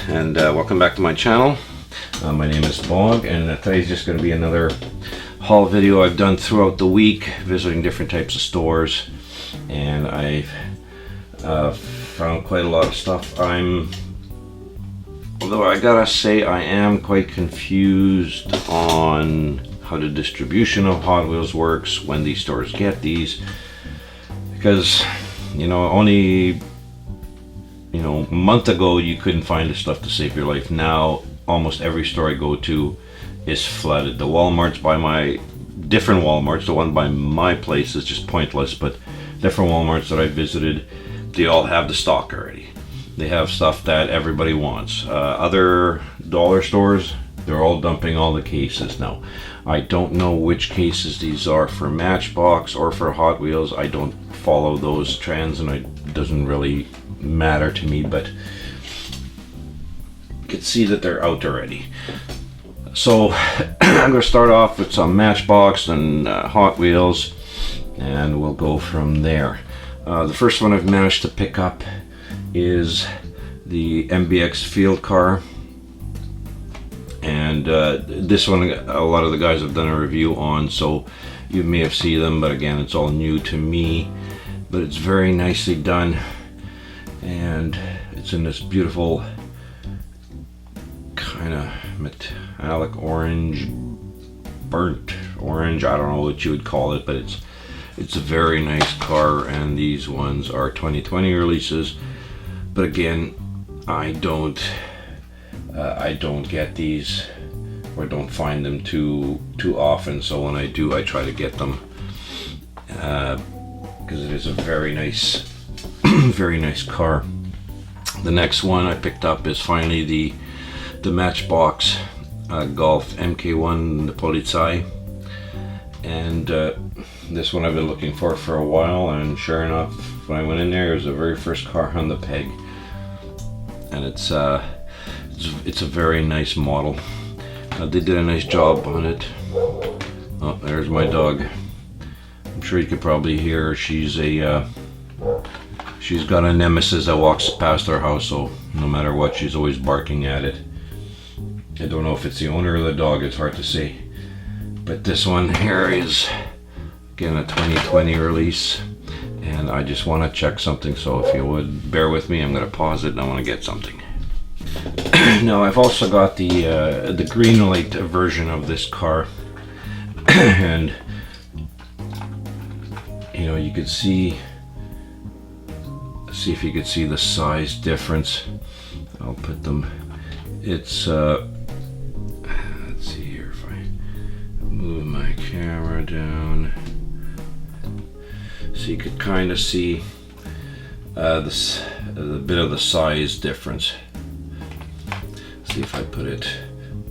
and welcome back to my channel. My name is Bog, and today's just going to be another haul video I've done throughout the week, visiting different types of stores, and I've found quite a lot of stuff. Although I gotta say I am quite confused on how the distribution of Hot Wheels works when these stores get these, because only a month ago you couldn't find the stuff to save your life. Now almost every store I go to is flooded. The Walmarts by my different Walmarts, the one by my place is just pointless, but different Walmarts that I visited, they all have the stock already. They have stuff that everybody wants. Other dollar stores, they're all dumping all the cases now. I don't know which cases these are for Matchbox or for Hot Wheels. I don't follow those trends, and it doesn't really matter to me, but you can see that they're out already. So I'm going to start off with some Matchbox and Hot Wheels, and we'll go from there. The first one I've managed to pick up is the MBX field car, and this one a lot of the guys have done a review on, so you may have seen them, but again, it's all new to me. But it's very nicely done, and it's in this beautiful kind of metallic orange, burnt orange, I don't know what you would call it, but it's a very nice car, and these ones are 2020 releases. But again, I don't get these, or don't find them too often, so when I do, I try to get them, because it is a very nice very nice car. The next one I picked up is finally the Matchbox Golf MK1 the Polizei, and this one I've been looking for a while, and sure enough, when I went in there, it was the very first car on the peg, and it's a very nice model. They did a nice job on it. Oh, there's my dog. I'm sure you could probably hear her. She's got a nemesis that walks past our house, so no matter what, she's always barking at it. I don't know if it's the owner or the dog, it's hard to say. But this one here is, again, a 2020 release, and I just want to check something, so if you would bear with me, I'm going to pause it and I want to get something. Now I've also got the green light version of this car, and you could see if you could see the size difference. I'll put them, it's let's see here, if I move my camera down so you could kind of see the bit of the size difference. See if I put it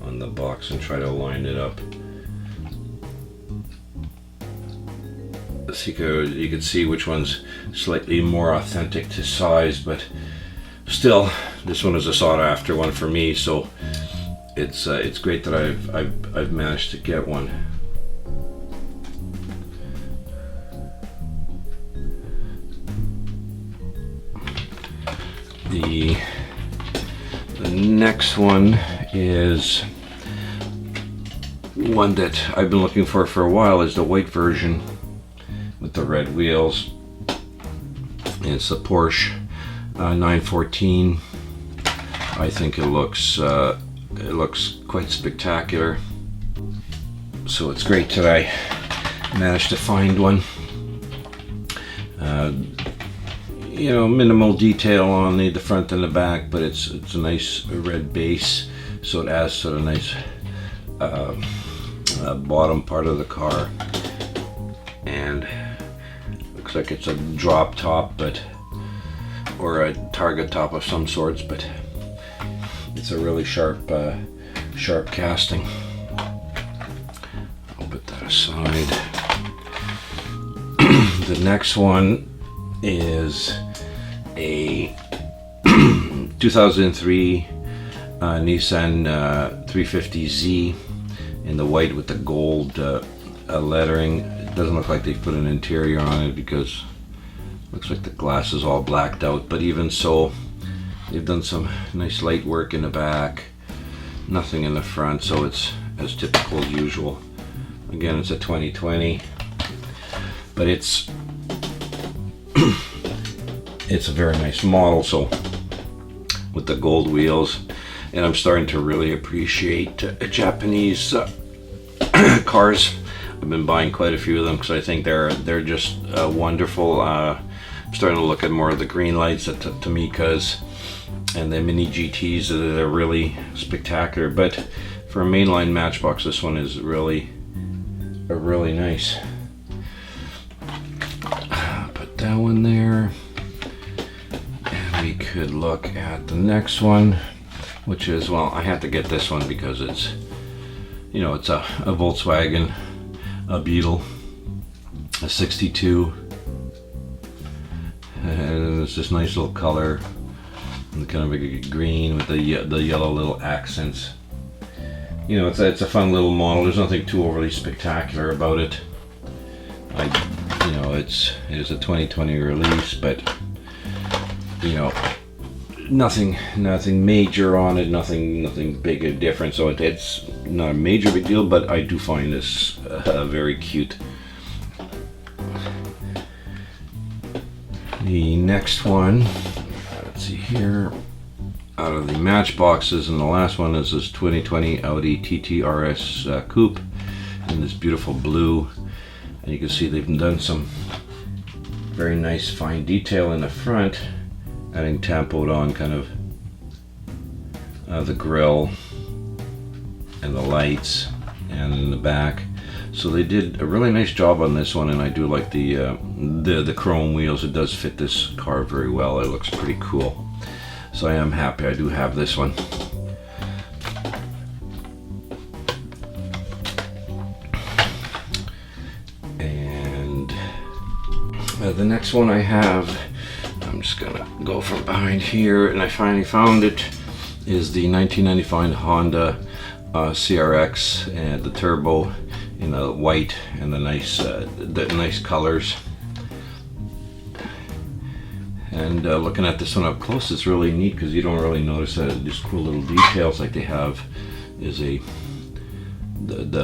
on the box and try to line it up. So you can see which one's slightly more authentic to size, but still, this one is a sought after one for me, so it's great that I've managed to get one. The next one is one that I've been looking for a while, is the white version with the red wheels. It's the Porsche 914. I think it looks quite spectacular, so it's great that I managed to find one. Minimal detail on the front and the back, but it's a nice red base, so it adds to the nice bottom part of the car, and looks like it's a drop top, or a target top of some sorts, but it's a really sharp casting. I'll put that aside. The next one is a 2003 Nissan 350Z in the white with the gold lettering. It doesn't look like they've put an interior on it because it looks like the glass is all blacked out, but even so, They've done some nice light work in the back, nothing in the front, so it's as typical as usual. Again, it's a 2020, but it's it's a very nice model, so with the gold wheels. And I'm starting to really appreciate Japanese cars. I've been buying quite a few of them because I think they're just wonderful. I'm starting to look at more of the green lights, the Tamikas, and the Mini GTs. They're really spectacular. But for a mainline Matchbox, this one is really nice. Put that one there, and we could look at the next one, which is, well, I had to get this one because it's, you know, it's a Volkswagen, a Beetle, a 62, and it's this nice little color, and kind of a green with the yellow little accents. You know, it's a fun little model. There's nothing too overly spectacular about it. You know, it is a 2020 release, but you know, nothing major on it, nothing big or different, so it's not a major big deal, but I do find this very cute. The next one, let's see here, out of the Matchboxes, and the last one is this 2020 Audi TT RS coupe in this beautiful blue, and you can see they've done some very nice fine detail in the front, adding tampoed on kind of the grille and the lights, and in the back. So they did a really nice job on this one, and I do like the chrome wheels. It does fit this car very well. It looks pretty cool. So I am happy I do have this one. And the next one I have, I'm just gonna go from behind here, and I finally found it, is the 1995 Honda CRX, and the turbo in the white and the nice colors. And looking at this one up close, it's really neat because you don't really notice that these cool little details like they have. Is the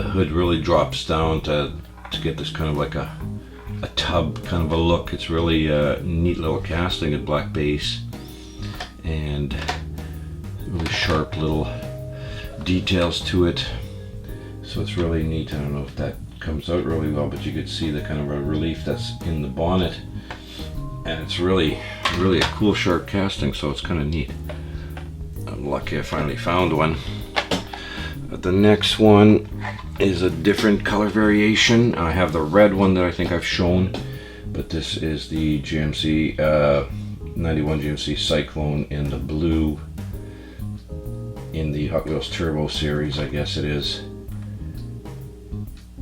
hood really drops down to get this kind of like a tub kind of a look. It's really a neat little casting, a black base, and really sharp little details to it. So it's really neat. I don't know if that comes out really well, but you could see the kind of a relief that's in the bonnet, and it's really a cool sharp casting, so it's kind of neat. I'm lucky I finally found one. But the next one is a different color variation. I have the red one that I think I've shown, but this is the GMC 91 GMC Cyclone in the blue, in the Hot Wheels Turbo series, I guess it is.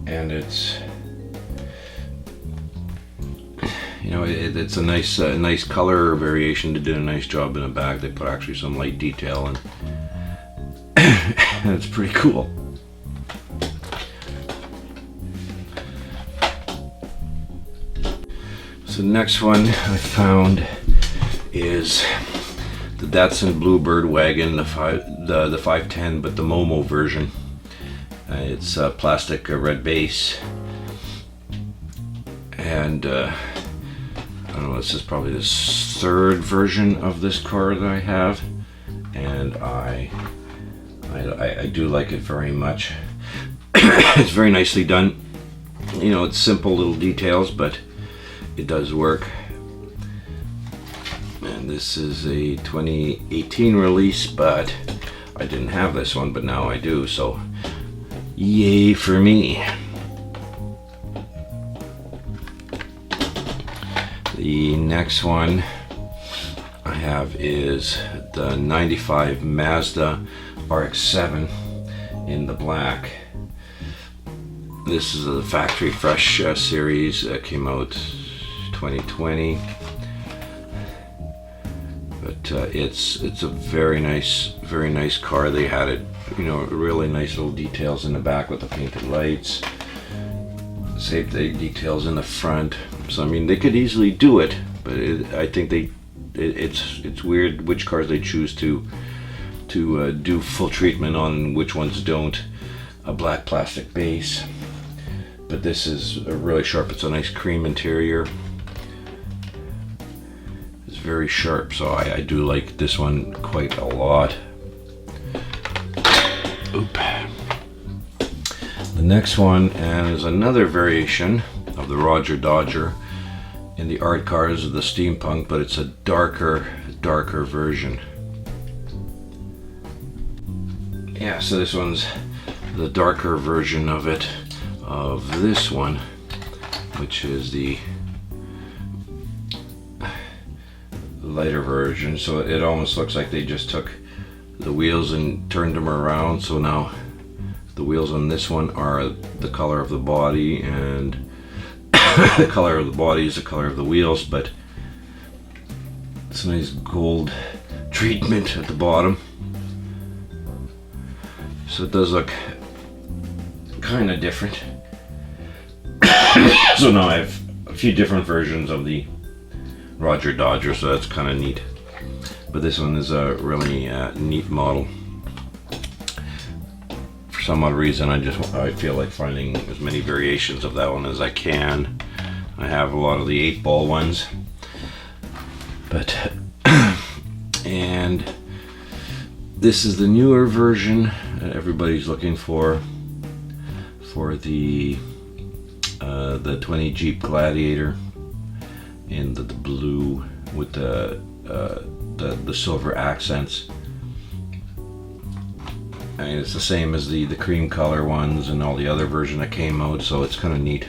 And it's, you know, it's a nice color variation. They did a nice job in the back. They put actually some light detail, and and it's pretty cool. So the next one I found is the Datsun Bluebird Wagon, the 510, but the Momo version. It's a plastic red base, and I don't know, this is probably the third version of this car that I have, and I do like it very much. It's very nicely done. You know, it's simple little details, but it does work. And this is a 2018 release, but I didn't have this one, but now I do, so yay for me. The next one I have is the 95 Mazda RX7 in the black. This is a factory fresh series that came out 2020, but it's a very nice car. They had it, you know, really nice little details in the back with the painted lights, same details in the front. So I mean, they could easily do it, but I think they it's weird which cars they choose to do full treatment on, which ones don't. A black plastic base, but this is really sharp. It's a nice cream interior. It's very sharp, so I do like this one quite a lot. Oop. The next one is another variation of the Roger Dodger in the art cars of the steampunk, but it's a darker version. Yeah, so this one's the darker version of it, of this one, which is the lighter version. So it almost looks like they just took the wheels and turned them around. So now the wheels on this one are the color of the body, and the color of the body is the color of the wheels, but it's a nice gold treatment at the bottom. So it does look kind of different. So now I have a few different versions of the Roger Dodger, so that's kind of neat. But this one is a really neat model. For some odd reason, I feel like finding as many variations of that one as I can. I have a lot of the 8-ball ones, but and this is the newer version that everybody's looking for the 20 Jeep Gladiator in the blue with the silver accents. And it's the same as the cream color ones and all the other version that came out, so it's kind of neat.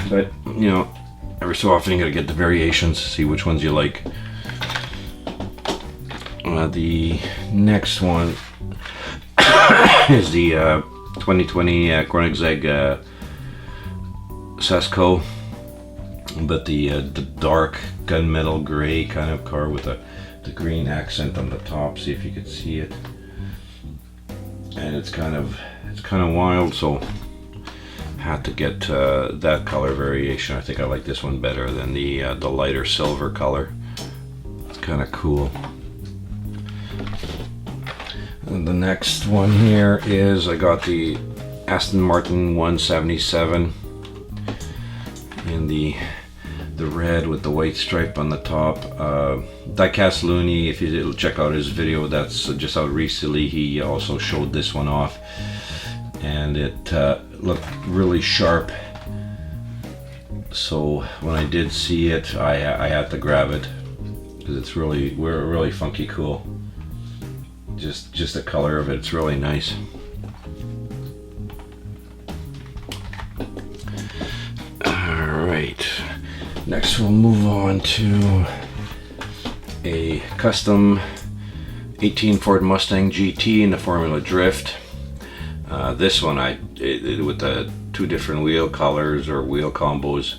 But you know, every so often you gotta get the variations, see which ones you like. The next one is the 2020 Koenigsegg Sasco, but the dark gunmetal gray kind of car with the green accent on the top. See if you can see it. And it's kind of wild, so had to get that color variation. I think I like this one better than the lighter silver color. It's kind of cool. And the next one here is, I got the Aston Martin 177 in the red with the white stripe on the top. Diecast Looney, if you check out his video that's just out recently, he also showed this one off, and it looked really sharp. So when I did see it, I had to grab it because it's really funky cool. Just the color of it, it's really nice. Alright, next we'll move on to a custom 18 Ford Mustang GT in the Formula Drift. This one with the two different wheel colors or wheel combos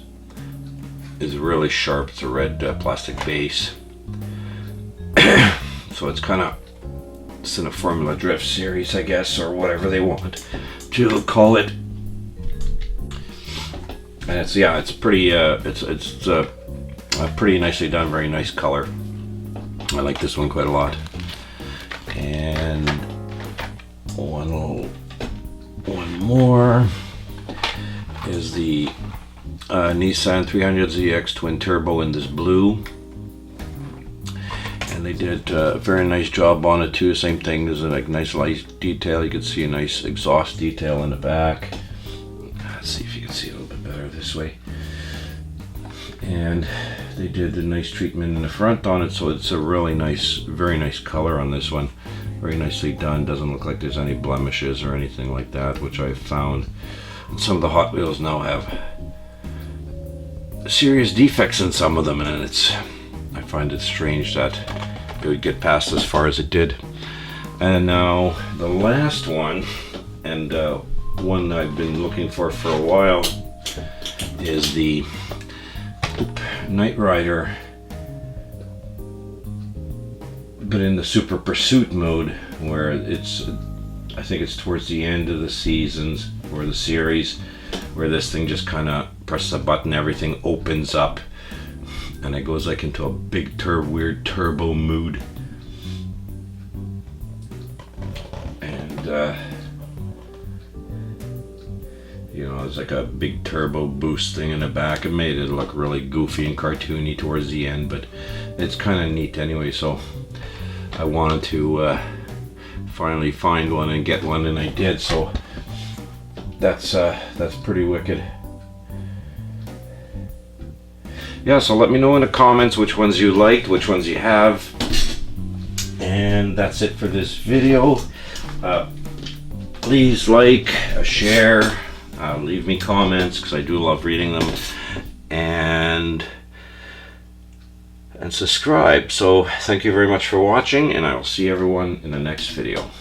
is really sharp. It's a red plastic base. So it's in a Formula Drift series, I guess, or whatever they want to call it. And it's pretty pretty nicely done, very nice color. I like this one quite a lot. And one more is the Nissan 300ZX twin turbo in this blue. And they did a very nice job on it too. Same thing, there's a nice light detail. You can see a nice exhaust detail in the back. Let's see if you can see a little bit better this way. And they did a nice treatment in the front on it, so it's a really nice, very nice color on this one. Very nicely done. Doesn't look like there's any blemishes or anything like that, which I've found. And some of the Hot Wheels now have serious defects in some of them, and I find it strange that it would get past as far as it did. And now the last one, and one I've been looking for a while, is the Knight Rider, but in the Super Pursuit mode, where I think it's towards the end of the seasons or the series, where this thing just kind of presses a button, everything opens up, and it goes like into a big weird turbo mood. And you know, there's like a big turbo boost thing in the back. It made it look really goofy and cartoony towards the end, but it's kind of neat anyway. So I wanted to finally find one and get one, and I did. So that's pretty wicked. Yeah, so let me know in the comments which ones you liked, which ones you have. And that's it for this video. Please like, share, leave me comments, because I do love reading them, and subscribe. So thank you very much for watching, and I will see everyone in the next video.